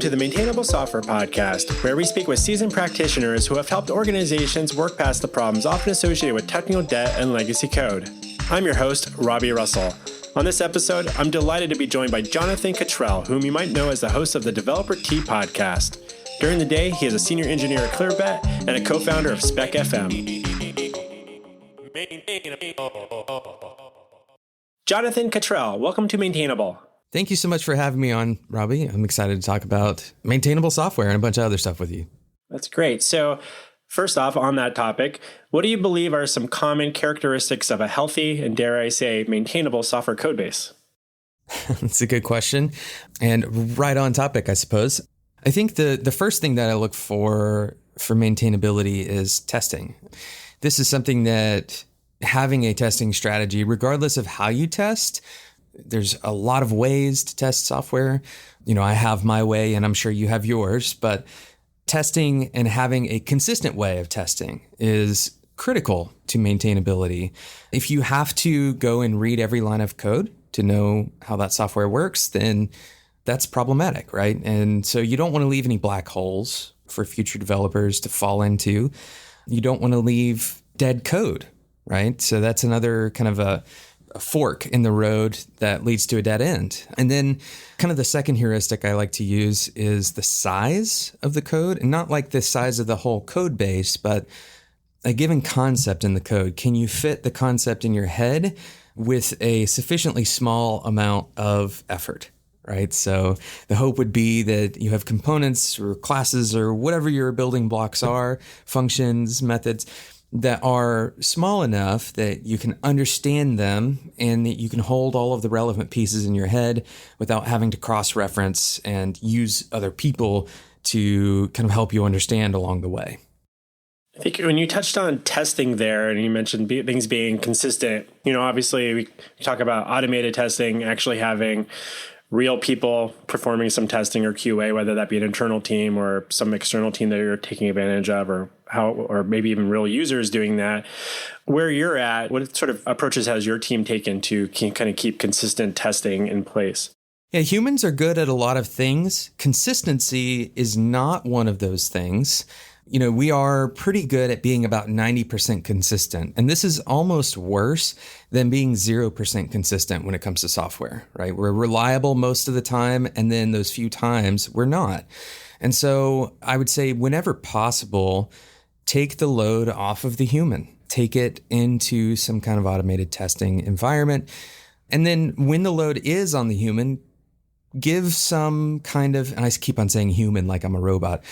Welcome to the Maintainable Software Podcast, where we speak with seasoned practitioners who have helped organizations work past the problems often associated with technical debt and legacy code. I'm your host, Robby Russell. On this episode, I'm delighted to be joined by Jonathan Cutrell, whom you might know as the host of the Developer Tea podcast. During the day, he is a senior engineer at Clearbet and a co-founder of Spec FM. Jonathan Cutrell, welcome to Maintainable. Thank you so much for having me on, Robby. I'm excited to talk about maintainable software and a bunch of other stuff with you. That's great. So first off, on that topic, what do you believe are some common characteristics of a healthy and, dare I say, maintainable software code base? That's a good question. And right on topic, I suppose. I think the first thing that I look for maintainability is testing. This is something that having a testing strategy, regardless of how you test, there's a lot of ways to test software. You know, I have my way and I'm sure you have yours, but testing and having a consistent way of testing is critical to maintainability. If you have to go and read every line of code to know how that software works, then that's problematic, right? And so you don't want to leave any black holes for future developers to fall into. You don't want to leave dead code, right? So that's another kind of a fork in the road that leads to a dead end. And then kind of the second heuristic I like to use is the size of the code, and not like the size of the whole code base, but a given concept in the code. Can you fit the concept in your head with a sufficiently small amount of effort, right? So the hope would be that you have components or classes or whatever your building blocks are, functions, methods, that are small enough that you can understand them and that you can hold all of the relevant pieces in your head without having to cross-reference and use other people to kind of help you understand along the way. I think when you touched on testing there and you mentioned things being consistent, you know, obviously we talk about automated testing, actually having real people performing some testing or QA, whether that be an internal team or some external team that you're taking advantage of, or maybe even real users doing that. Where you're at, what sort of approaches has your team taken to kind of keep consistent testing in place? Yeah, humans are good at a lot of things. Consistency is not one of those things. You know, we are pretty good at being about 90% consistent. And this is almost worse than being 0% consistent when it comes to software, right? We're reliable most of the time, and then those few times we're not. And so I would say whenever possible, take the load off of the human, take it into some kind of automated testing environment. And then when the load is on the human, give some kind of, and I keep on saying human like I'm a robot,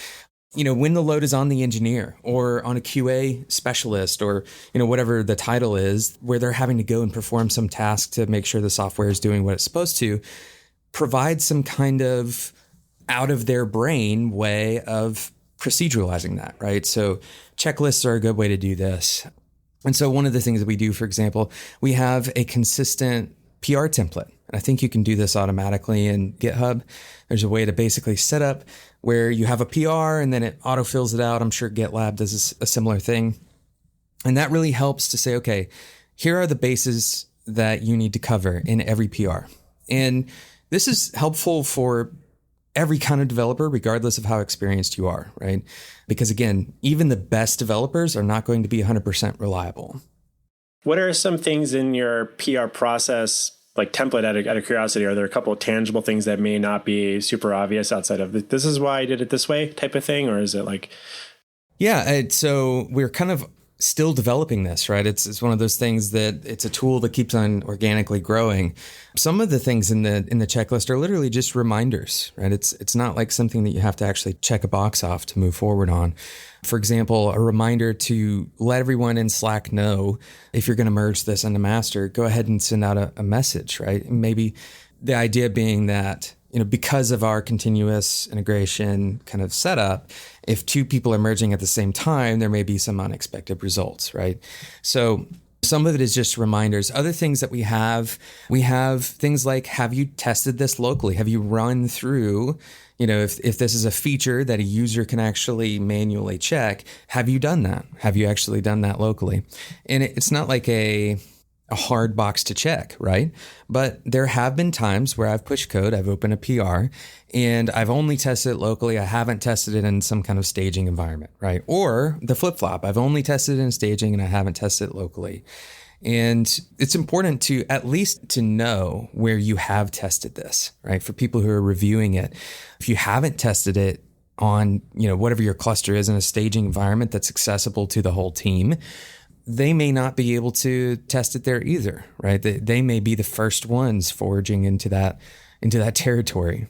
you know, when the load is on the engineer or on a QA specialist or, you know, whatever the title is, where they're having to go and perform some task to make sure the software is doing what it's supposed to, provide some kind of out of their brain way of proceduralizing that, right? So checklists are a good way to do this. And so one of the things that we do, for example, we have a consistent PR template. And I think you can do this automatically in GitHub. There's a way to basically set up where you have a PR and then it autofills it out. I'm sure GitLab does a similar thing. And that really helps to say, okay, here are the bases that you need to cover in every PR. And this is helpful for every kind of developer, regardless of how experienced you are, right? Because again, even the best developers are not going to be 100% reliable. What are some things in your PR process, like template out of curiosity? Are there a couple of tangible things that may not be super obvious outside of this is why I did it this way type of thing? Or is it like? Yeah, so we're kind of still developing this, right? It's one of those things that it's a tool that keeps on organically growing. Some of the things in the checklist are literally just reminders, right? It's not like something that you have to actually check a box off to move forward on. For example, a reminder to let everyone in Slack know if you're going to merge this into master, go ahead and send out a message, right? And maybe the idea being that, you know, because of our continuous integration kind of setup, if two people are merging at the same time, there may be some unexpected results, right? So some of it is just reminders. Other things that we have things like, have you tested this locally? Have you run through, you know, if this is a feature that a user can actually manually check, have you done that? Have you actually done that locally? And it's not like a hard box to check, right? But there have been times where I've pushed code, I've opened a PR, and I've only tested it locally. I haven't tested it in some kind of staging environment, right? Or the flip-flop, I've only tested it in staging and I haven't tested it locally. And it's important to at least to know where you have tested this, right? For people who are reviewing it, if you haven't tested it on, whatever your cluster is in a staging environment that's accessible to the whole team, they may not be able to test it there either, right? They may be the first ones foraging into that territory.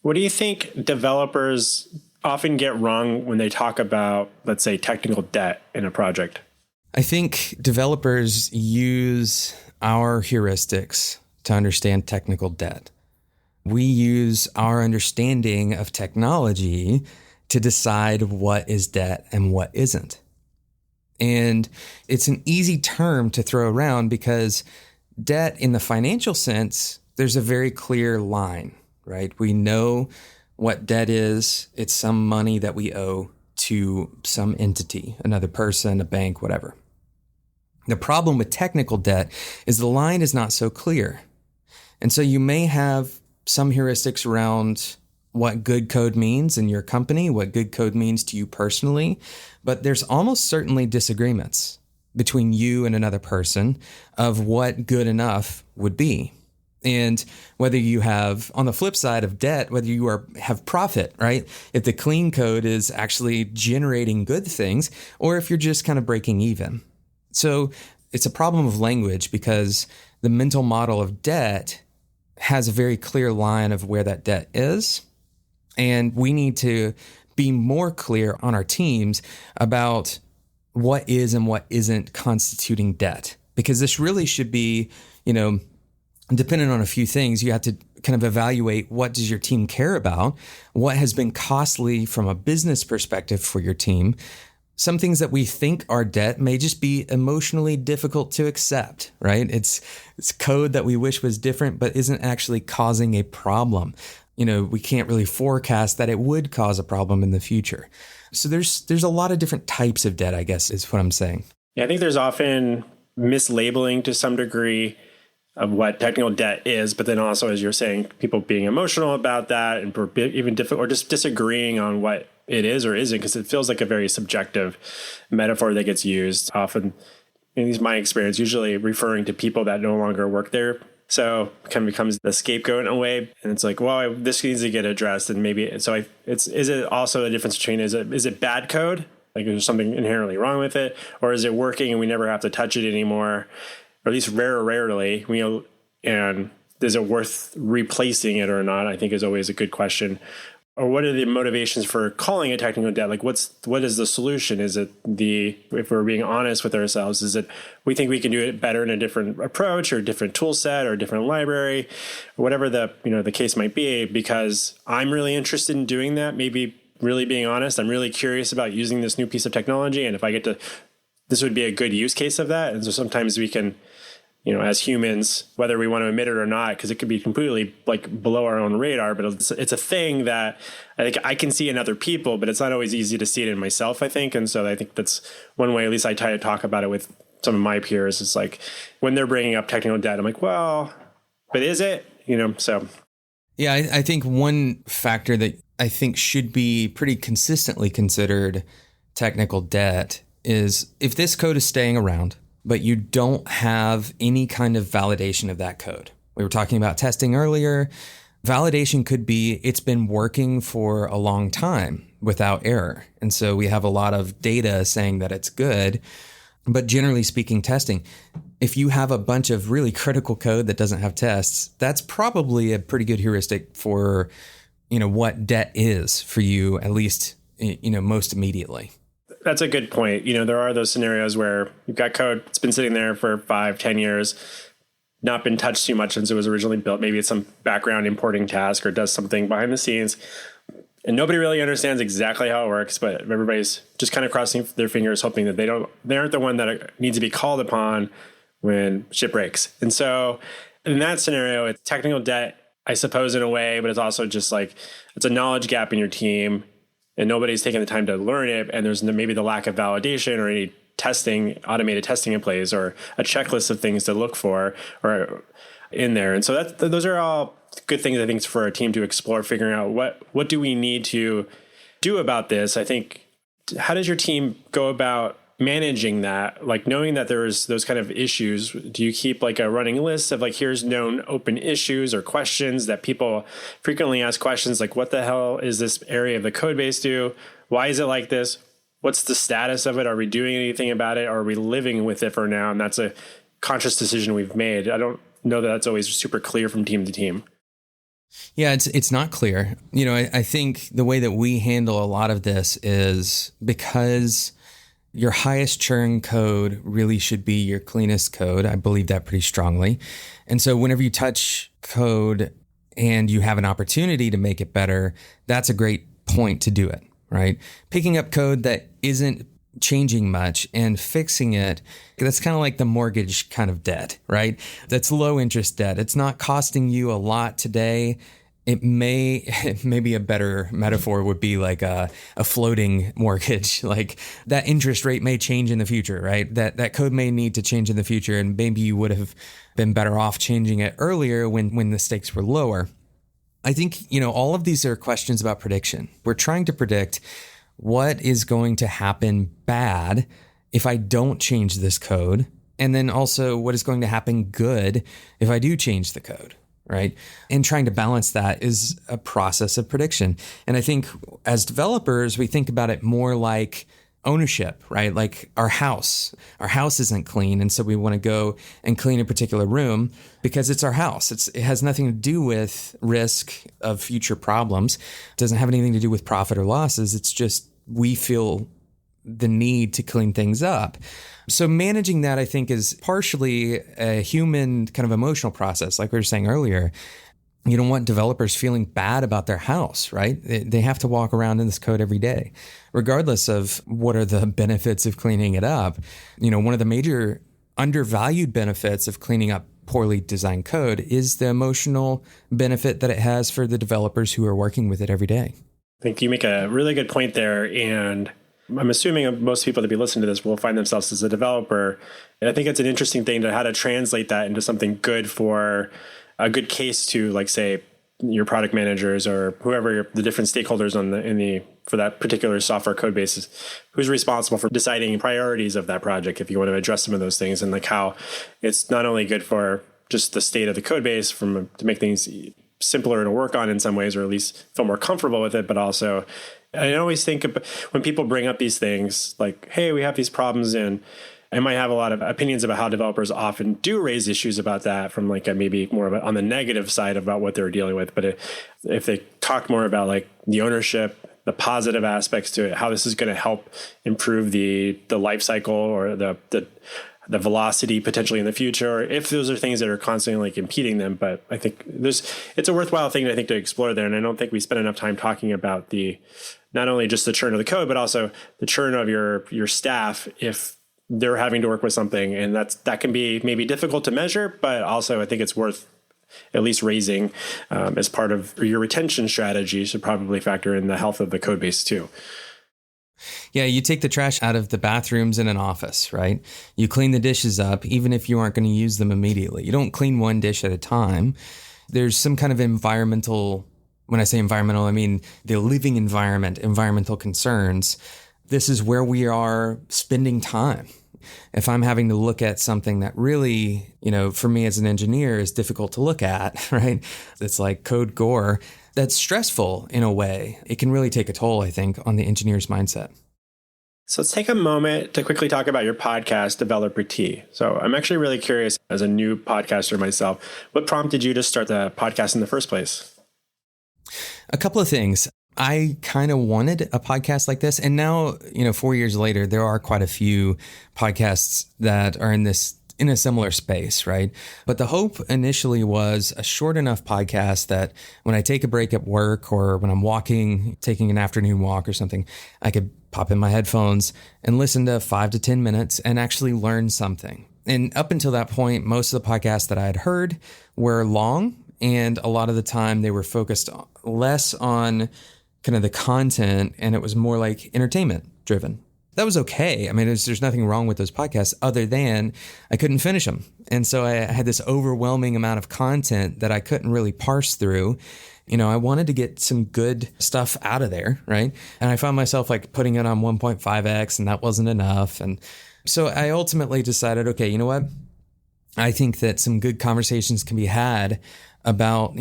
What do you think developers often get wrong when they talk about, let's say, technical debt in a project? I think developers use our heuristics to understand technical debt. We use our understanding of technology to decide what is debt and what isn't. And it's an easy term to throw around because debt in the financial sense, there's a very clear line, right? We know what debt is. It's some money that we owe to some entity, another person, a bank, whatever. The problem with technical debt is the line is not so clear. And so you may have some heuristics around what good code means in your company, what good code means to you personally, but there's almost certainly disagreements between you and another person of what good enough would be. And whether you have, on the flip side of debt, whether you have profit, right? If the clean code is actually generating good things, or if you're just kind of breaking even. So it's a problem of language because the mental model of debt has a very clear line of where that debt is. And we need to be more clear on our teams about what is and what isn't constituting debt. Because this really should be, dependent on a few things. You have to kind of evaluate what does your team care about, what has been costly from a business perspective for your team. Some things that we think are debt may just be emotionally difficult to accept, right? It's code that we wish was different, but isn't actually causing a problem. We can't really forecast that it would cause a problem in the future. So there's a lot of different types of debt, I guess, is what I'm saying. Yeah, I think there's often mislabeling to some degree of what technical debt is, but then also, as you're saying, people being emotional about that and even or just disagreeing on what it is or isn't, because it feels like a very subjective metaphor that gets used often, in at least my experience, usually referring to people that no longer work there. So it kind of becomes the scapegoat in a way. And it's like, well, this needs to get addressed. And maybe, is it also a difference between, is it bad code? Like there's something inherently wrong with it? Or is it working and we never have to touch it anymore? Or at least rarely, and is it worth replacing it or not? I think is always a good question. Or what are the motivations for calling it technical debt? Like what is the solution? Is it if we're being honest with ourselves, is it we think we can do it better in a different approach or a different tool set or a different library, or whatever the case might be, because I'm really interested in doing that. Maybe really being honest, I'm really curious about using this new piece of technology. And if I this would be a good use case of that. And so sometimes we can, as humans, whether we want to admit it or not, because it could be completely like below our own radar, but it's a thing that I think I can see in other people, but it's not always easy to see it in myself, I think. And so I think that's one way, at least I try to talk about it with some of my peers. It's like when they're bringing up technical debt, I'm like, well, but is it? So. Yeah, I think one factor that I think should be pretty consistently considered technical debt is if this code is staying around, but you don't have any kind of validation of that code. We were talking about testing earlier. Validation could be it's been working for a long time without error. And so we have a lot of data saying that it's good. But generally speaking, testing, if you have a bunch of really critical code that doesn't have tests, that's probably a pretty good heuristic for, what debt is for you, at least, most immediately. That's a good point. There are those scenarios where you've got code that's been sitting there for 5-10 years, not been touched too much since it was originally built. Maybe it's some background importing task or does something behind the scenes. And nobody really understands exactly how it works, but everybody's just kind of crossing their fingers, hoping that they aren't the one that needs to be called upon when shit breaks. And so in that scenario, it's technical debt, I suppose, in a way, but it's also just like it's a knowledge gap in your team. And nobody's taking the time to learn it. And there's maybe the lack of validation or any testing, automated testing in place, or a checklist of things to look for or in there. And so those are all good things, I think, for a team to explore, figuring out what do we need to do about this. I think, how does your team go about managing that? Like, knowing that there's those kind of issues, do you keep like a running list of like, here's known open issues or questions that people frequently ask questions like, what the hell is this area of the code base do? Why is it like this? What's the status of it? Are we doing anything about it? Or are we living with it for now? And that's a conscious decision we've made. I don't know that that's always super clear from team to team. Yeah, it's not clear. I think the way that we handle a lot of this is because your highest churn code really should be your cleanest code. I believe that pretty strongly. And so whenever you touch code and you have an opportunity to make it better, that's a great point to do it, right? Picking up code that isn't changing much and fixing it, that's kind of like the mortgage kind of debt, right? That's low interest debt. It's not costing you a lot today. Maybe a better metaphor would be like a floating mortgage. Like that interest rate may change in the future, right? That code may need to change in the future, and maybe you would have been better off changing it earlier when the stakes were lower. I think, all of these are questions about prediction. We're trying to predict what is going to happen bad if I don't change this code, and then also what is going to happen good if I do change the code. Right. And trying to balance that is a process of prediction. And I think as developers, we think about it more like ownership, right? Like our house isn't clean. And so we want to go and clean a particular room because it's our house. It has nothing to do with risk of future problems. It doesn't have anything to do with profit or losses. It's just we feel the need to clean things up. So managing that, I think, is partially a human kind of emotional process. Like we were saying earlier, you don't want developers feeling bad about their house, right? They have to walk around in this code every day, regardless of what are the benefits of cleaning it up. One of the major undervalued benefits of cleaning up poorly designed code is the emotional benefit that it has for the developers who are working with it every day. I think you make a really good point there. And I'm assuming most people that be listening to this will find themselves as a developer. And I think it's an interesting thing to how to translate that into something good for a good case to, like, say, your product managers or whoever the different stakeholders for that particular software code base who's responsible for deciding priorities of that project, if you want to address some of those things, and like how it's not only good for just the state of the code base to make things simpler to work on in some ways, or at least feel more comfortable with it, but also I always think when people bring up these things like, hey, we have these problems, and I might have a lot of opinions about how developers often do raise issues about that from like maybe more of on the negative side about what they're dealing with. But if they talk more about like the ownership, the positive aspects to it, how this is going to help improve the life cycle or the velocity potentially in the future, or if those are things that are constantly like impeding them. But I think it's a worthwhile thing, I think, to explore there. And I don't think we spend enough time talking about not only just the churn of the code, but also the churn of your staff if they're having to work with something. And that can be maybe difficult to measure, but also I think it's worth at least raising as part of your retention strategy. Should probably factor in the health of the code base too. Yeah, you take the trash out of the bathrooms in an office, right? You clean the dishes up, even if you aren't going to use them immediately. You don't clean one dish at a time. There's some kind of environmental, when I say environmental, I mean the living environment, environmental concerns. This is where we are spending time. If I'm having to look at something that really, for me as an engineer is difficult to look at, right? It's like code gore. That's stressful in a way. It can really take a toll, I think, on the engineer's mindset. So let's take a moment to quickly talk about your podcast, Developer Tea. So I'm actually really curious, as a new podcaster myself, what prompted you to start the podcast in the first place? A couple of things. I kind of wanted a podcast like this. And now, 4 years later, there are quite a few podcasts that are in a similar space, right? But the hope initially was a short enough podcast that when I take a break at work or when I'm walking, taking an afternoon walk or something, I could pop in my headphones and listen to 5 to 10 minutes and actually learn something. And up until that point, most of the podcasts that I had heard were long, and a lot of the time they were focused less on kind of the content, and it was more like entertainment driven. that was okay. I mean, there's nothing wrong with those podcasts other than I couldn't finish them. And so I had this overwhelming amount of content that I couldn't really parse through. I wanted to get some good stuff out of there, right? And I found myself like putting it on 1.5x, and that wasn't enough. And so I ultimately decided, okay, you know what? I think that some good conversations can be had about,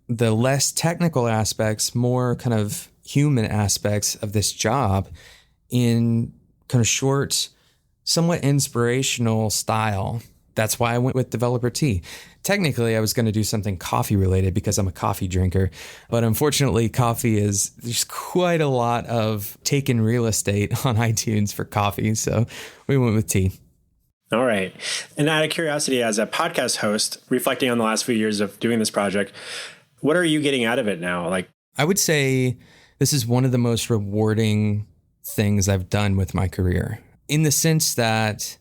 the less technical aspects, more kind of human aspects of this job in kind of short, somewhat inspirational style. That's why I went with Developer Tea. Technically, I was going to do something coffee related because I'm a coffee drinker. But unfortunately, there's quite a lot of taken real estate on iTunes for coffee. So we went with tea. All right. And out of curiosity, as a podcast host, reflecting on the last few years of doing this project, what are you getting out of it now? Like, I would say this is one of the most rewarding things I've done with my career, in the sense that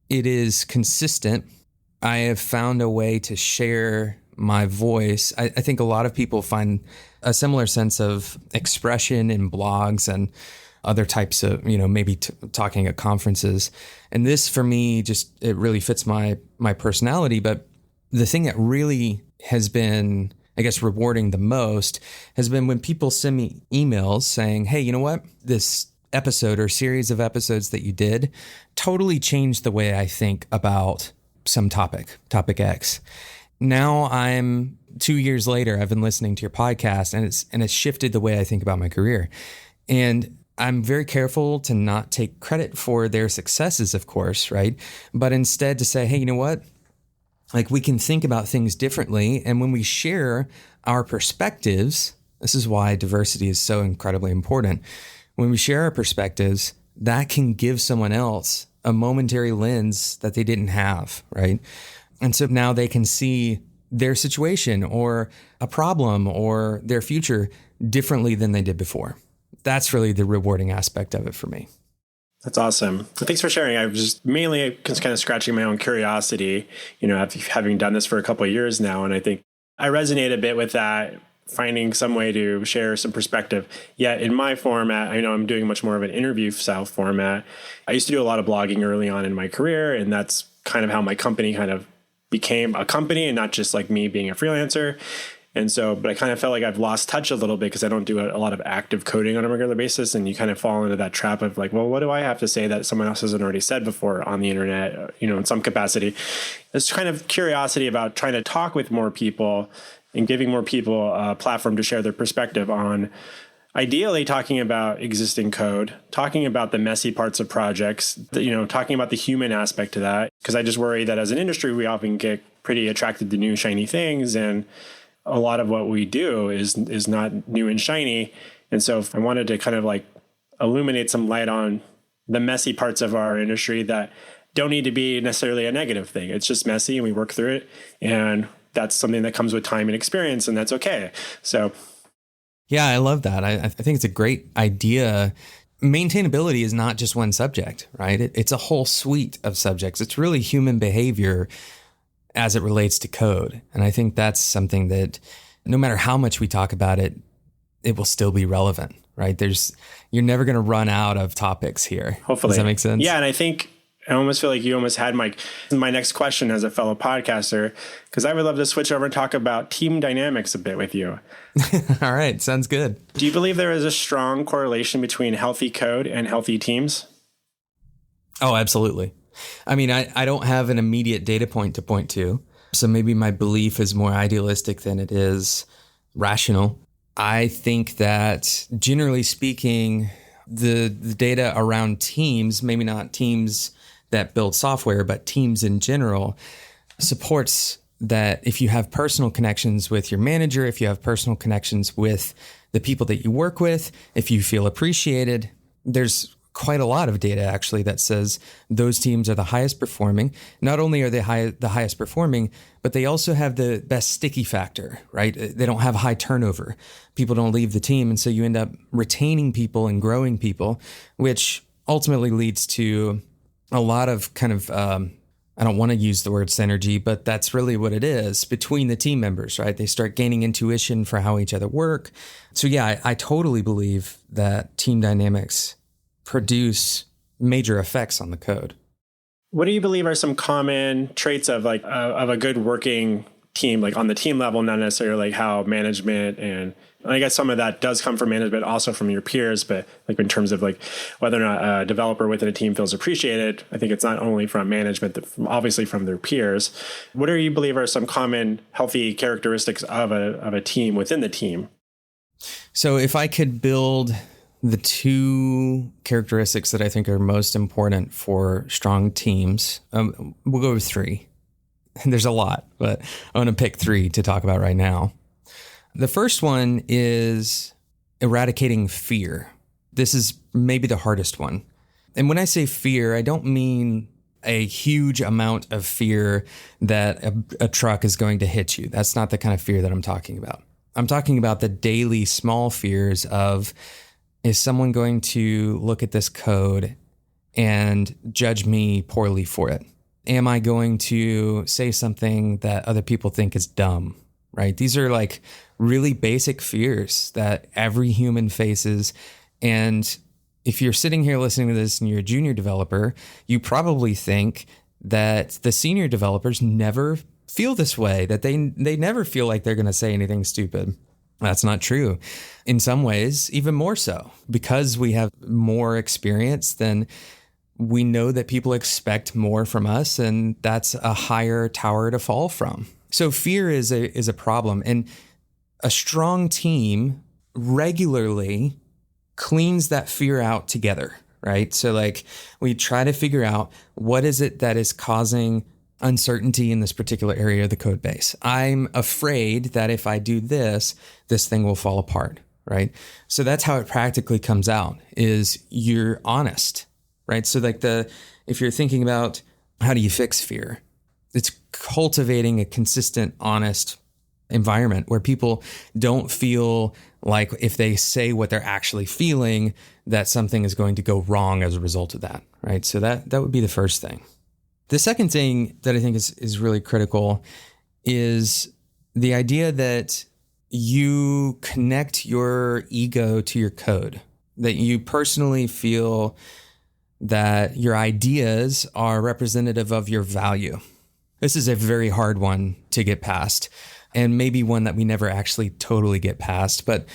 it is consistent. I have found a way to share my voice. I think a lot of people find a similar sense of expression in blogs and other types of, maybe talking at conferences. And this for me, it really fits my personality. But the thing that really has been, I guess, rewarding the most has been when people send me emails saying, hey, you know what? This episode or series of episodes that you did totally changed the way I think about some topic X. Now I'm 2 years later, I've been listening to your podcast, and it's shifted the way I think about my career. And I'm very careful to not take credit for their successes, of course, right? But instead to say, hey, you know what? Like, we can think about things differently. And when we share our perspectives, this is why diversity is so incredibly important. When we share our perspectives, that can give someone else a momentary lens that they didn't have, right? And so now they can see their situation or a problem or their future differently than they did before. That's really the rewarding aspect of it for me. That's awesome. Thanks for sharing. I was just mainly just kind of scratching my own curiosity, having done this for a couple of years now. And I think I resonate a bit with that, finding some way to share some perspective. Yet in my format, I know I'm doing much more of an interview style format. I used to do a lot of blogging early on in my career, and that's kind of how my company kind of became a company and not just like me being a freelancer. And so, but I kind of felt like I've lost touch a little bit because I don't do a lot of active coding on a regular basis. And you kind of fall into that trap of like, well, what do I have to say that someone else hasn't already said before on the internet, in some capacity? It's kind of curiosity about trying to talk with more people and giving more people a platform to share their perspective on, ideally talking about existing code, talking about the messy parts of projects, talking about the human aspect to that. Because I just worry that as an industry, we often get pretty attracted to new shiny things, and a lot of what we do is not new and shiny. And so I wanted to kind of like illuminate some light on the messy parts of our industry that don't need to be necessarily a negative thing. It's just messy and we work through it. And that's something that comes with time and experience, and that's okay. So, yeah, I love that. I think it's a great idea. Maintainability is not just one subject, right? It's a whole suite of subjects. It's really human behavior as it relates to code. And I think that's something that no matter how much we talk about it, it will still be relevant, right? You're never going to run out of topics here. Hopefully. Does that make sense? Yeah. And I think I almost feel like you almost had my next question as a fellow podcaster, because I would love to switch over and talk about team dynamics a bit with you. All right. Sounds good. Do you believe there is a strong correlation between healthy code and healthy teams? Oh, absolutely. I mean, I don't have an immediate data point to point to, so maybe my belief is more idealistic than it is rational. I think that generally speaking, the data around teams, maybe not teams that build software, but teams in general, supports that if you have personal connections with your manager, if you have personal connections with the people that you work with, if you feel appreciated, there's quite a lot of data actually that says those teams are the highest performing. Not only are they the highest performing, but they also have the best sticky factor, right? They don't have high turnover. People don't leave the team. And so you end up retaining people and growing people, which ultimately leads to a lot of kind of, I don't want to use the word synergy, but that's really what it is between the team members, right? They start gaining intuition for how each other work. So yeah, I totally believe that team dynamics produce major effects on the code. What do you believe are some common traits of of a good working team, like on the team level, not necessarily like how management and I guess some of that does come from management, also from your peers, but like in terms of like whether or not a developer within a team feels appreciated, I think it's not only from management, but obviously from their peers. What do you believe are some common healthy characteristics of a team within the team? So if I could build the two characteristics that I think are most important for strong teams, we'll go with three. There's a lot, but I want to pick three to talk about right now. The first one is eradicating fear. This is maybe the hardest one. And when I say fear, I don't mean a huge amount of fear that a truck is going to hit you. That's not the kind of fear that I'm talking about. I'm talking about the daily small fears of, is someone going to look at this code and judge me poorly for it? Am I going to say something that other people think is dumb, right? These are like really basic fears that every human faces. And if you're sitting here listening to this and you're a junior developer, you probably think that the senior developers never feel this way, that they never feel like they're going to say anything stupid. That's not true. In some ways, even more so, because we have more experience, then we know that people expect more from us, and that's a higher tower to fall from. So fear is a problem, and a strong team regularly cleans that fear out together, right? So like we try to figure out what is it that is causing uncertainty in this particular area of the code base. I'm afraid that if I do this, this thing will fall apart, right? So that's how it practically comes out, is you're honest, right? So like if you're thinking about how do you fix fear, it's cultivating a consistent, honest environment where people don't feel like if they say what they're actually feeling, that something is going to go wrong as a result of that, right? So that would be the first thing. The second thing that I think is really critical is the idea that you connect your ego to your code, that you personally feel that your ideas are representative of your value. This is a very hard one to get past, and maybe one that we never actually totally get past. But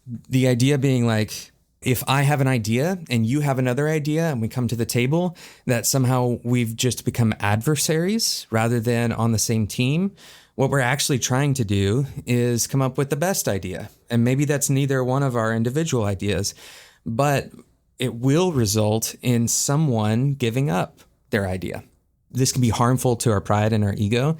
the idea being like, if I have an idea and you have another idea and we come to the table, that somehow we've just become adversaries rather than on the same team. What we're actually trying to do is come up with the best idea. And maybe that's neither one of our individual ideas, but it will result in someone giving up their idea. This can be harmful to our pride and our ego.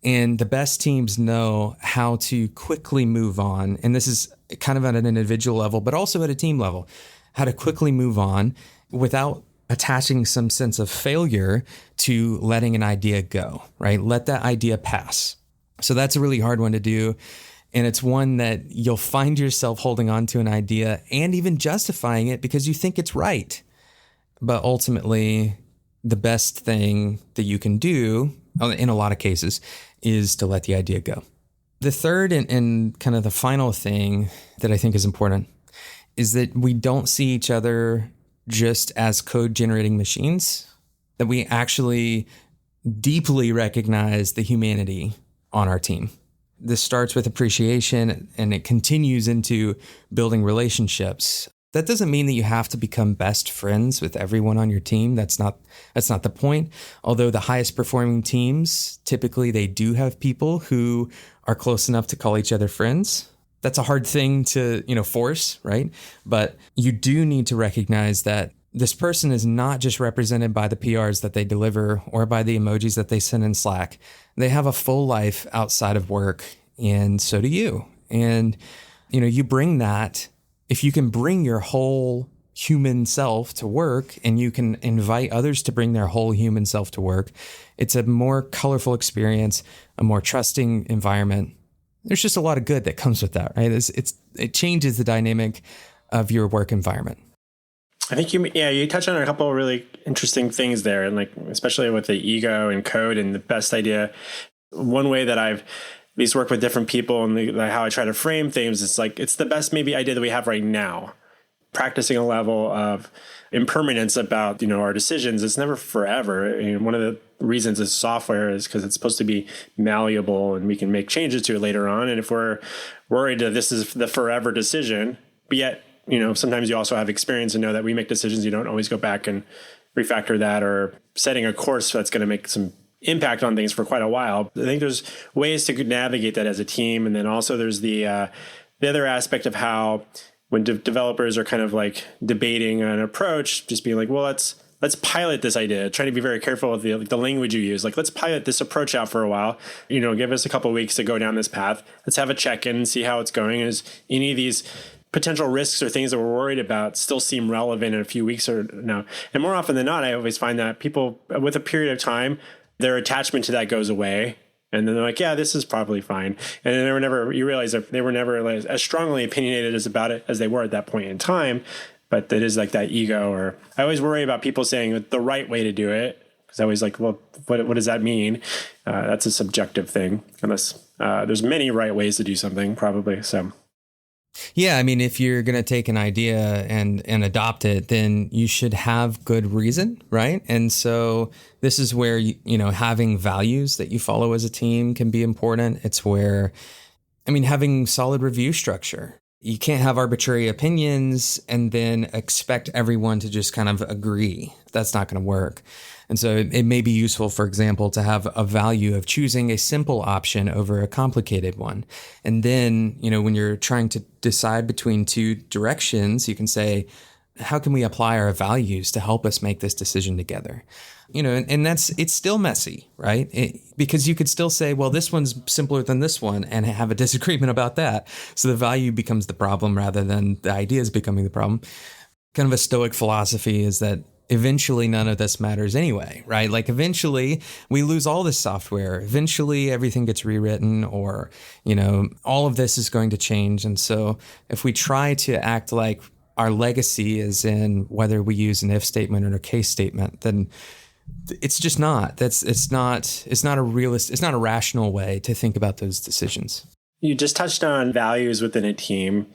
And the best teams know how to quickly move on. And this is kind of at an individual level, but also at a team level, how to quickly move on without attaching some sense of failure to letting an idea go, right? Let that idea pass. So that's a really hard one to do. And it's one that you'll find yourself holding on to an idea and even justifying it because you think it's right. But ultimately, the best thing that you can do in a lot of cases is to let the idea go. The third and kind of the final thing that I think is important is that we don't see each other just as code generating machines, that we actually deeply recognize the humanity on our team. This starts with appreciation and it continues into building relationships. That doesn't mean that you have to become best friends with everyone on your team. That's not the point. Although the highest performing teams, typically they do have people who are close enough to call each other friends. That's a hard thing to, force, right? But you do need to recognize that this person is not just represented by the PRs that they deliver or by the emojis that they send in Slack. They have a full life outside of work, and so do you. And, you bring that. If you can bring your whole human self to work and you can invite others to bring their whole human self to work, it's a more colorful experience, a more trusting environment. There's just a lot of good that comes with that, right? It changes the dynamic of your work environment. I think you touched on a couple of really interesting things there, and especially with the ego and code and the best idea. One way that I've at least worked with different people and how I try to frame things, it's the best maybe idea that we have right now. practicing a level of impermanence about, our decisions. It's never forever. One of the reasons it's software is because it's supposed to be malleable and we can make changes to it later on. And if we're worried that this is the forever decision, but yet, sometimes you also have experience and know that we make decisions. You don't always go back and refactor that, or setting a course that's going to make some impact on things for quite a while. I think there's ways to navigate that as a team. And then also there's the other aspect of how when developers are kind of like debating an approach, just being like, well, let's pilot this idea. Trying to be very careful with the language you use. Like, let's pilot this approach out for a while. Give us a couple of weeks to go down this path. Let's have a check-in and see how it's going. Is any of these potential risks or things that we're worried about still seem relevant in a few weeks or no? And more often than not, I always find that people with a period of time, their attachment to that goes away. And then they're like, yeah, this is probably fine. And then you realize that they were never as strongly opinionated about it as they were at that point in time. But it is like that ego, or I always worry about people saying the right way to do it. Because I always like, well, what does that mean? That's a subjective thing, unless there's many right ways to do something, probably. So. Yeah, I mean, if you're going to take an idea and adopt it, then you should have good reason, right? And so this is where, having values that you follow as a team can be important. It's where, having solid review structure. You can't have arbitrary opinions and then expect everyone to just kind of agree. That's not going to work. And so it may be useful, for example, to have a value of choosing a simple option over a complicated one. And then, when you're trying to decide between two directions, you can say, how can we apply our values to help us make this decision together? And it's still messy, right? Because you could still say, well, this one's simpler than this one and have a disagreement about that. So the value becomes the problem rather than the ideas becoming the problem. Kind of a Stoic philosophy is that eventually none of this matters anyway, right? Like eventually we lose all this software. Eventually everything gets rewritten, or, all of this is going to change. And so if we try to act like our legacy is in whether we use an if statement or a case statement, then it's just not. It's not a rational way to think about those decisions. You just touched on values within a team.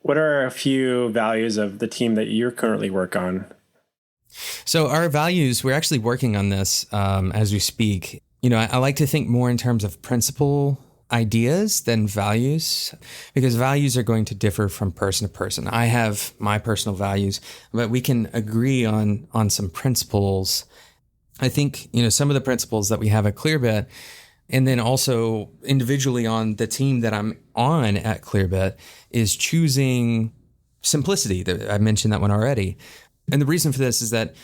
What are a few values of the team that you're currently work on? So our values, we're actually working on this as we speak. I like to think more in terms of principle ideas than values, because values are going to differ from person to person. I have my personal values, but we can agree on some principles. I think, some of the principles that we have at Clearbit, and then also individually on the team that I'm on at Clearbit, is choosing simplicity. I mentioned that one already. And the reason for this is that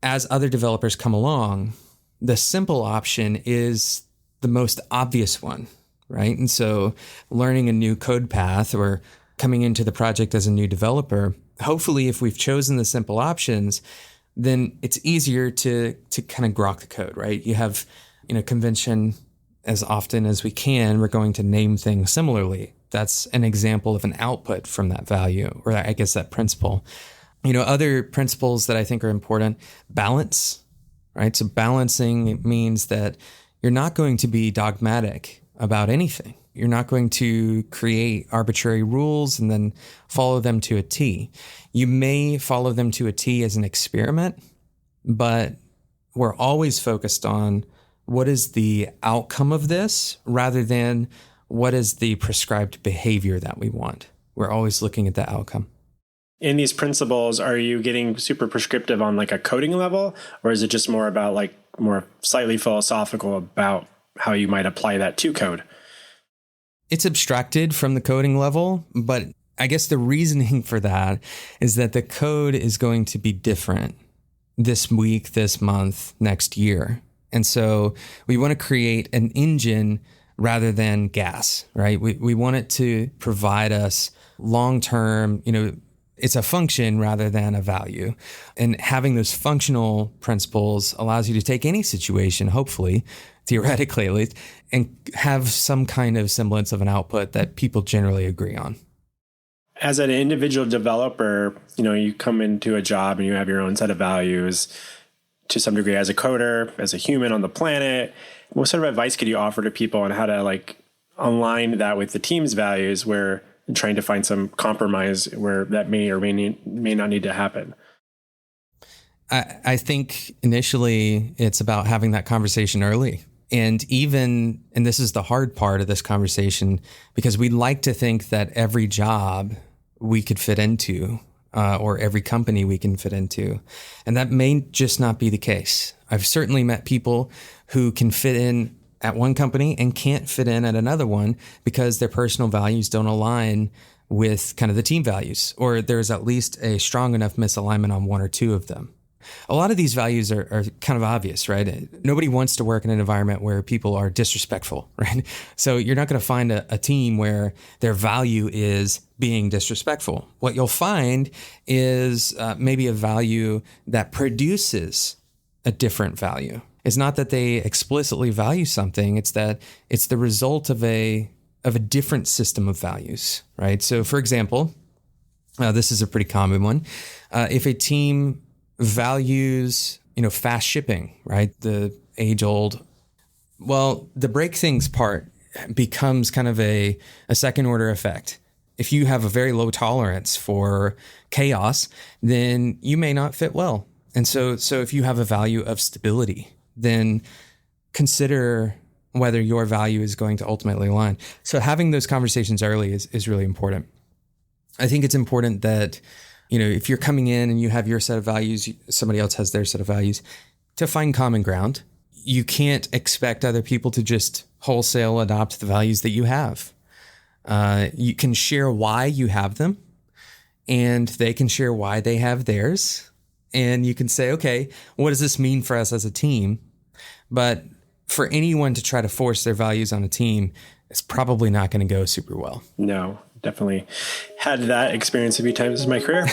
as other developers come along, the simple option is the most obvious one, right? And so learning a new code path or coming into the project as a new developer, hopefully if we've chosen the simple options, then it's easier to kind of grok the code, right? You have, convention as often as we can, we're going to name things similarly. That's an example of an output from that value, or I guess that principle. Other principles that I think are important, balance, right? So balancing means that you're not going to be dogmatic about anything. You're not going to create arbitrary rules and then follow them to a T. You may follow them to a T as an experiment, but we're always focused on what is the outcome of this rather than what is the prescribed behavior that we want. We're always looking at the outcome. In these principles, are you getting super prescriptive on like a coding level, or is it just more about like more slightly philosophical about how you might apply that to code? It's abstracted from the coding level, but I guess the reasoning for that is that the code is going to be different this week, this month, next year. And so we want to create an engine rather than gas, right? We want it to provide us long-term, it's a function rather than a value. And having those functional principles allows you to take any situation, hopefully, theoretically at least, and have some kind of semblance of an output that people generally agree on. As an individual developer, you come into a job and you have your own set of values to some degree as a coder, as a human on the planet. What sort of advice could you offer to people on how to align that with the team's values, where and trying to find some compromise where that may or may not need to happen. I think initially it's about having that conversation early. And this is the hard part of this conversation, because we like to think that every job we could fit into, or every company we can fit into. And that may just not be the case. I've certainly met people who can fit in at one company and can't fit in at another one because their personal values don't align with kind of the team values, or there's at least a strong enough misalignment on one or two of them. A lot of these values are kind of obvious, right? Nobody wants to work in an environment where people are disrespectful, right? So you're not going to find a team where their value is being disrespectful. What you'll find is maybe a value that produces a different value. It's not that they explicitly value something, it's that it's the result of a different system of values, right? So for example, this is a pretty common one. If a team values, fast shipping, right? The age-old, the break things part becomes kind of a second order effect. If you have a very low tolerance for chaos, then you may not fit well. And so if you have a value of stability, then consider whether your value is going to ultimately align. So having those conversations early is really important. I think it's important that, if you're coming in and you have your set of values, somebody else has their set of values, to find common ground. You can't expect other people to just wholesale adopt the values that you have. You can share why you have them, and they can share why they have theirs. And you can say, okay, what does this mean for us as a team? But for anyone to try to force their values on a team, it's probably not going to go super well. No, definitely had that experience a few times in my career.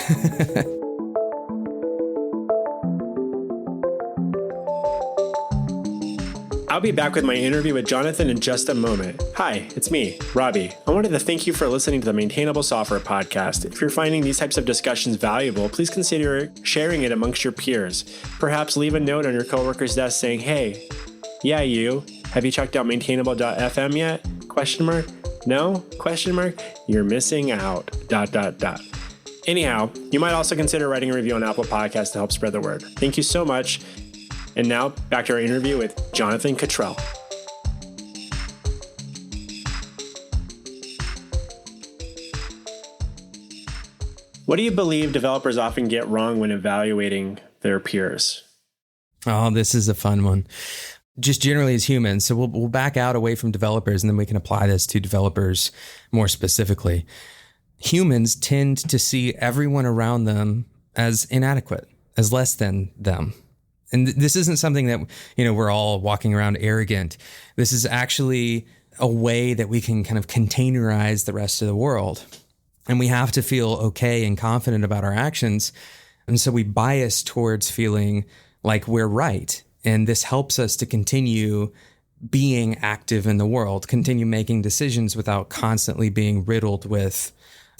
I'll be back with my interview with Jonathan in just a moment. Hi, it's me, Robby. I wanted to thank you for listening to the Maintainable Software Podcast. If you're finding these types of discussions valuable, please consider sharing it amongst your peers. Perhaps leave a note on your coworker's desk saying, hey, yeah, you, have you checked out maintainable.fm yet? Question mark? No? Question mark? You're missing out. ... Anyhow, you might also consider writing a review on Apple Podcasts to help spread the word. Thank you so much. And now, back to our interview with Jonathan Cutrell. What do you believe developers often get wrong when evaluating their peers? Oh, this is a fun one. Just generally as humans. So we'll back out away from developers, and then we can apply this to developers more specifically. Humans tend to see everyone around them as inadequate, as less than them. And this isn't something that, we're all walking around arrogant. This is actually a way that we can kind of containerize the rest of the world. And we have to feel okay and confident about our actions. And so we bias towards feeling like we're right. And this helps us to continue being active in the world, continue making decisions without constantly being riddled with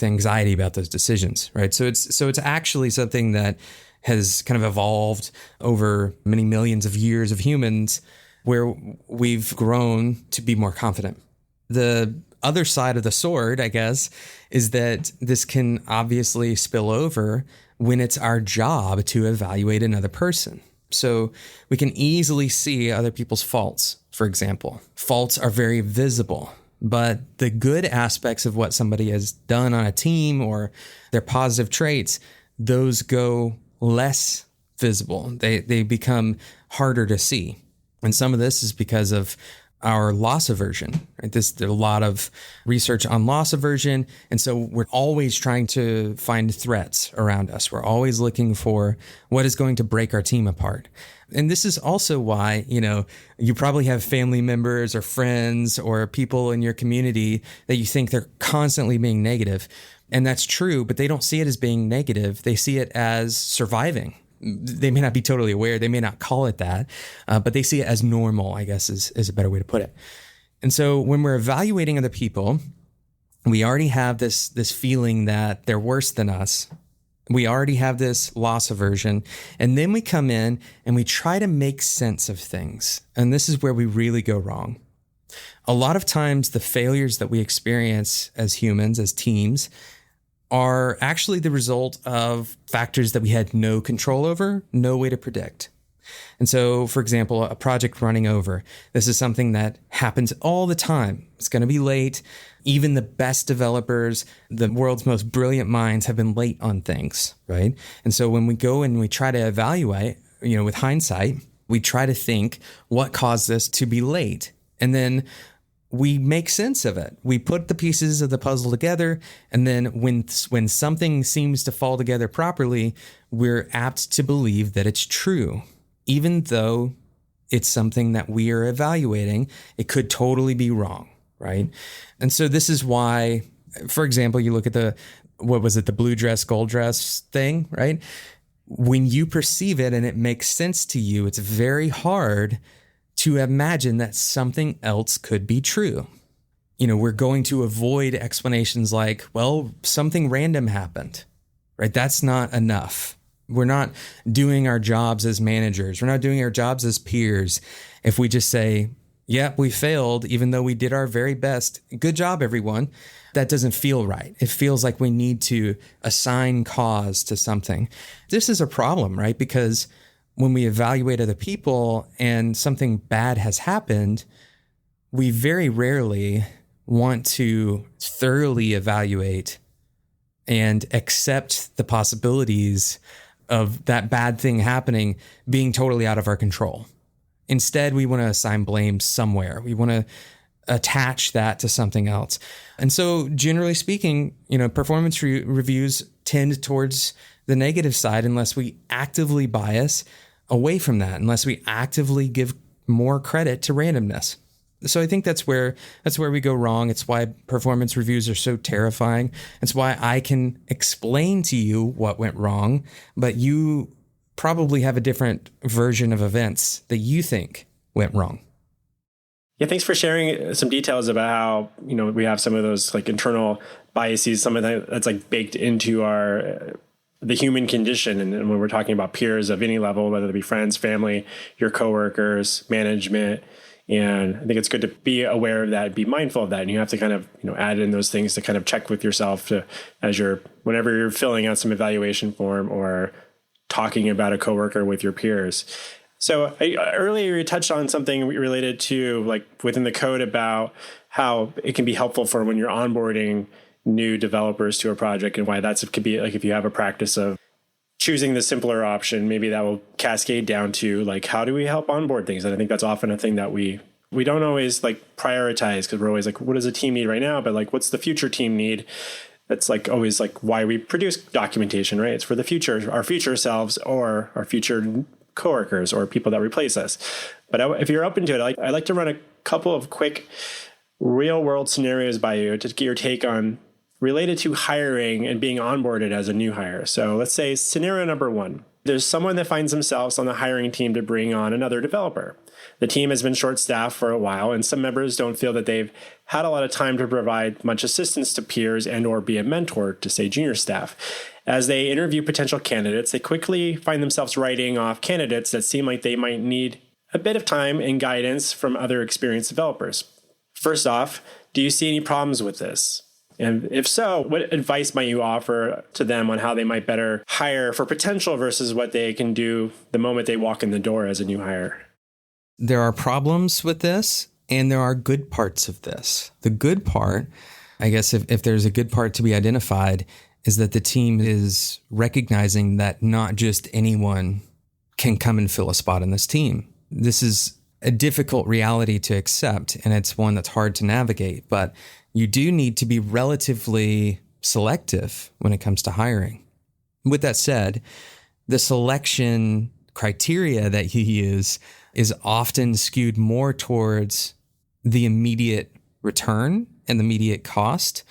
anxiety about those decisions, right? So it's actually something that has kind of evolved over many millions of years of humans, where we've grown to be more confident. The other side of the sword, I guess, is that this can obviously spill over when it's our job to evaluate another person. So we can easily see other people's faults, for example. Faults are very visible, but the good aspects of what somebody has done on a team or their positive traits, those go less visible. They become harder to see. And some of this is because of our loss aversion, right? There's a lot of research on loss aversion. And so we're always trying to find threats around us. We're always looking for what is going to break our team apart. And this is also why, you probably have family members or friends or people in your community that you think they're constantly being negative. And that's true, but they don't see it as being negative. They see it as surviving. They may not be totally aware. They may not call it that, but they see it as normal, I guess is a better way to put it. And so when we're evaluating other people, we already have this feeling that they're worse than us. We already have this loss aversion. And then we come in and we try to make sense of things. And this is where we really go wrong. A lot of times the failures that we experience as humans, as teams, are actually the result of factors that we had no control over, no way to predict. And so, for example, a project running over, this is something that happens all the time. It's going to be late. Even the best developers, the world's most brilliant minds have been late on things, right? And so when we go and we try to evaluate, with hindsight, we try to think what caused this to be late. And then we make sense of it. We put the pieces of the puzzle together. And then when something seems to fall together properly, we're apt to believe that it's true. Even though it's something that we are evaluating, it could totally be wrong, right? And so this is why, for example, you look at the blue dress, gold dress thing, right? When you perceive it and it makes sense to you, it's very hard to imagine that something else could be true. We're going to avoid explanations like, well, something random happened, right? That's not enough. We're not doing our jobs as managers. We're not doing our jobs as peers. If we just say, yeah, we failed, even though we did our very best. Good job, everyone. That doesn't feel right. It feels like we need to assign cause to something. This is a problem, right? Because when we evaluate other people and something bad has happened, we very rarely want to thoroughly evaluate and accept the possibilities of that bad thing happening being totally out of our control. Instead, we want to assign blame somewhere. We want to attach that to something else. And so generally speaking, performance reviews tend towards the negative side unless we actively bias away from that, unless we actively give more credit to randomness. So I think that's where we go wrong. It's why performance reviews are so terrifying. It's why I can explain to you what went wrong, but you probably have a different version of events that you think went wrong. Yeah, thanks for sharing some details about how, we have some of those like internal biases, some of that that's like baked into the human condition. And when we're talking about peers of any level, whether it be friends, family, your coworkers, management. And I think it's good to be aware of that, be mindful of that. And you have to kind of, add in those things to kind of check with yourself whenever you're filling out some evaluation form or talking about a coworker with your peers. So earlier you touched on something related to like within the code about how it can be helpful for when you're onboarding new developers to a project and why that could be like if you have a practice of choosing the simpler option, maybe that will cascade down to like, how do we help onboard things? And I think that's often a thing that we don't always like prioritize because we're always like, what does a team need right now? But like, what's the future team need? That's like always like why we produce documentation, right? It's for the future, our future selves or our future coworkers or people that replace us. But if you're open to it, I'd like to run a couple of quick real world scenarios by you to get your take on related to hiring and being onboarded as a new hire. So let's say scenario number one, there's someone that finds themselves on the hiring team to bring on another developer. The team has been short-staffed for a while, and some members don't feel that they've had a lot of time to provide much assistance to peers and or be a mentor to, say, junior staff. As they interview potential candidates, they quickly find themselves writing off candidates that seem like they might need a bit of time and guidance from other experienced developers. First off, do you see any problems with this? And if so, what advice might you offer to them on how they might better hire for potential versus what they can do the moment they walk in the door as a new hire? There are problems with this, and there are good parts of this. The good part, I guess if there's a good part to be identified, is that the team is recognizing that not just anyone can come and fill a spot in this team. This is a difficult reality to accept, and it's one that's hard to navigate, but you do need to be relatively selective when it comes to hiring. With that said, the selection criteria that you use is often skewed more towards the immediate return and the immediate cost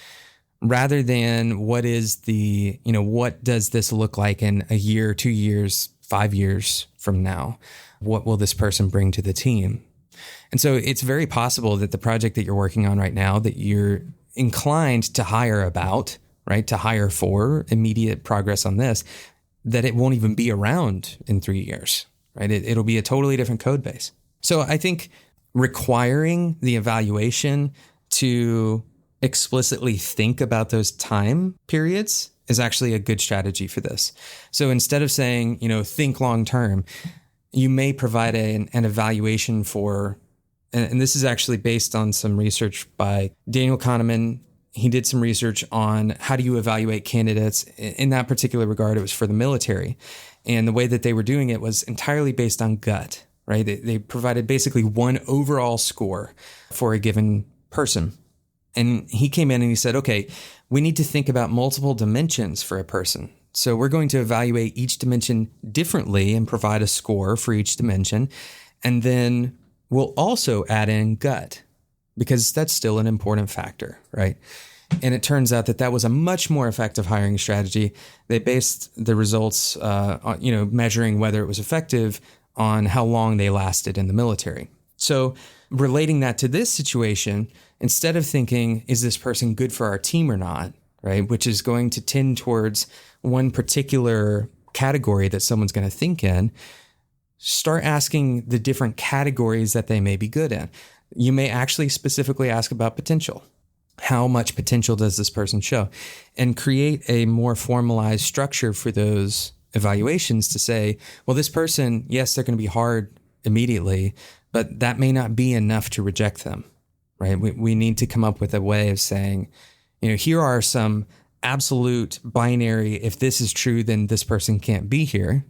rather than what does this look like in a year, 2 years, 5 years from now? What will this person bring to the team? And so it's very possible that the project that you're working on right now that you're inclined to hire about, right, to hire for immediate progress on this, that it won't even be around in 3 years, right? It'll be a totally different code base. So I think requiring the evaluation to explicitly think about those time periods is actually a good strategy for this. So instead of saying, think long term, you may provide an evaluation for, and this is actually based on some research by Daniel Kahneman. He did some research on how do you evaluate candidates. In that particular regard, it was for the military. And the way that they were doing it was entirely based on gut, right? They provided basically one overall score for a given person. And he came in and he said, okay, we need to think about multiple dimensions for a person. So we're going to evaluate each dimension differently and provide a score for each dimension. And then we'll also add in gut, because that's still an important factor, right? And it turns out that was a much more effective hiring strategy. They based the results, on, measuring whether it was effective on how long they lasted in the military. So relating that to this situation, instead of thinking, is this person good for our team or not, right? Which is going to tend towards one particular category that someone's going to think in, start asking the different categories that they may be good in. You may actually specifically ask about potential. How much potential does this person show? And create a more formalized structure for those evaluations to say, well, this person, yes, they're going to be hard immediately, but that may not be enough to reject them, right? We need to come up with a way of saying, here are some absolute binary, if this is true, then this person can't be here.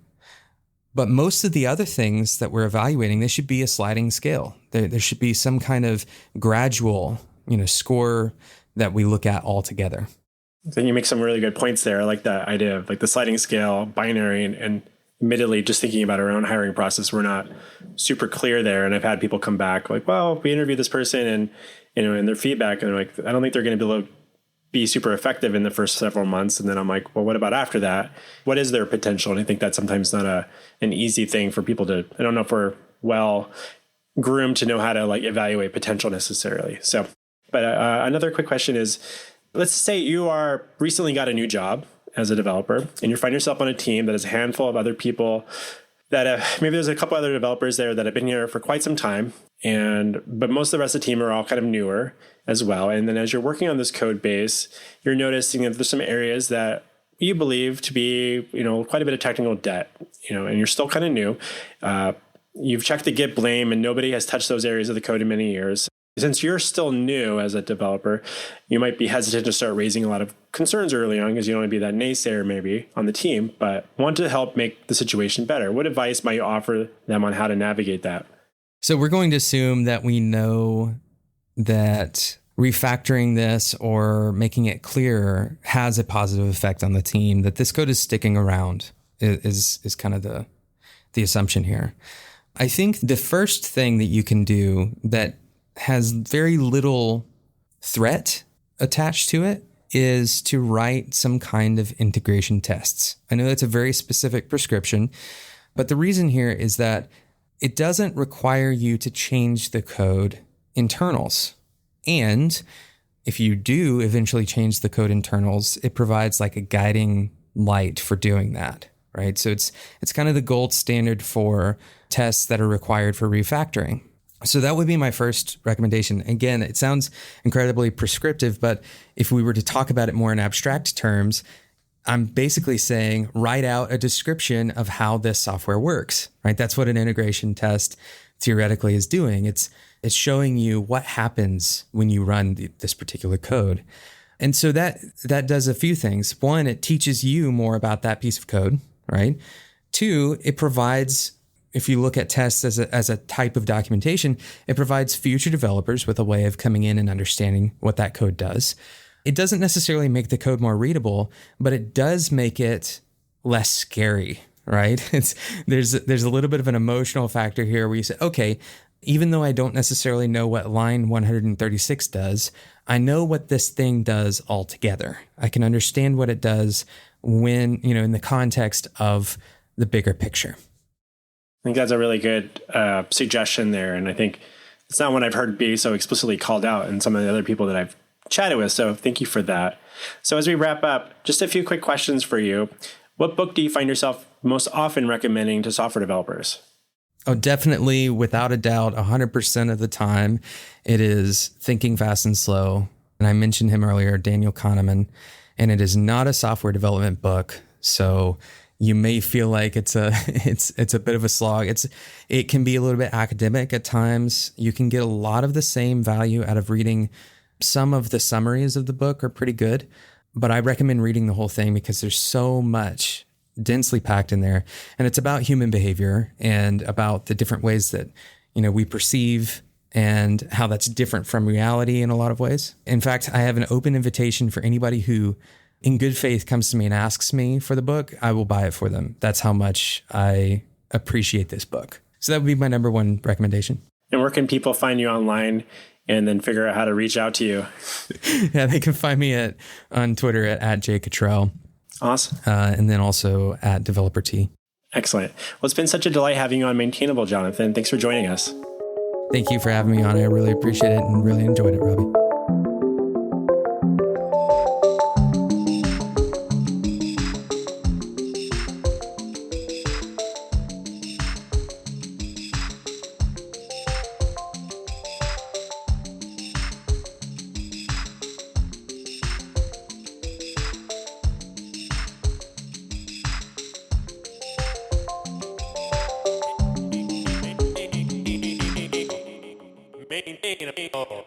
But most of the other things that we're evaluating, they should be a sliding scale. There should be some kind of gradual, score that we look at all together. So you make some really good points there. I like that idea of like the sliding scale, binary, and admittedly, just thinking about our own hiring process, we're not super clear there. And I've had people come back like, well, we interviewed this person and, and their feedback, and they're like, I don't think they're going to be able to be super effective in the first several months. And then I'm like, well, what about after that? What is their potential? And I think that's sometimes not an easy thing for people to, I don't know if we're well groomed to know how to like evaluate potential necessarily. So, but another quick question is, let's say you are recently got a new job as a developer and you find yourself on a team that is a handful of other people that maybe there's a couple other developers there that have been here for quite some time. But most of the rest of the team are all kind of newer as well. And then as you're working on this code base, you're noticing that there's some areas that you believe to be, quite a bit of technical debt, and you're still kind of new. You've checked the Git blame and nobody has touched those areas of the code in many years. Since you're still new as a developer, you might be hesitant to start raising a lot of concerns early on because you don't want to be that naysayer maybe on the team, but want to help make the situation better. What advice might you offer them on how to navigate that? So we're going to assume that we know that refactoring this or making it clearer has a positive effect on the team, that this code is sticking around is kind of the assumption here. I think the first thing that you can do that has very little threat attached to it is to write some kind of integration tests. I know that's a very specific prescription, but the reason here is that it doesn't require you to change the code internals. And if you do eventually change the code internals, it provides like a guiding light for doing that, right? So it's kind of the gold standard for tests that are required for refactoring. So that would be my first recommendation. Again, it sounds incredibly prescriptive, but if we were to talk about it more in abstract terms, I'm basically saying write out a description of how this software works, right? That's what an integration test theoretically is doing. It's showing you what happens when you run this particular code. And so that does a few things. One, it teaches you more about that piece of code, right? Two, it provides, if you look at tests as a type of documentation, it provides future developers with a way of coming in and understanding what that code does. It doesn't necessarily make the code more readable, but it does make it less scary, right? There's a little bit of an emotional factor here where you say, okay, even though I don't necessarily know what line 136 does, I know what this thing does altogether. I can understand what it does when, in the context of the bigger picture. I think that's a really good suggestion there. And I think it's not one I've heard be so explicitly called out in some of the other people that I've chatted with. So thank you for that. So as we wrap up, just a few quick questions for you. What book do you find yourself most often recommending to software developers? Oh, definitely, without a doubt, 100% of the time, it is Thinking Fast and Slow. And I mentioned him earlier, Daniel Kahneman, and it is not a software development book. So you may feel like it's a bit of a slog. It can be a little bit academic at times. You can get a lot of the same value out of reading. Some of the summaries of the book are pretty good, but I recommend reading the whole thing because there's so much densely packed in there. And it's about human behavior and about the different ways that, we perceive and how that's different from reality in a lot of ways. In fact, I have an open invitation for anybody who in good faith comes to me and asks me for the book. I will buy it for them. That's how much I appreciate this book. So that would be my number one recommendation. And where can people find you online and then figure out how to reach out to you? Yeah, they can find me on Twitter at @jcutrell. Awesome. And then also at DeveloperT. Excellent. Well, it's been such a delight having you on Maintainable, Jonathan. Thanks for joining us. Thank you for having me on. I really appreciate it and really enjoyed it, Robby. Maintainable.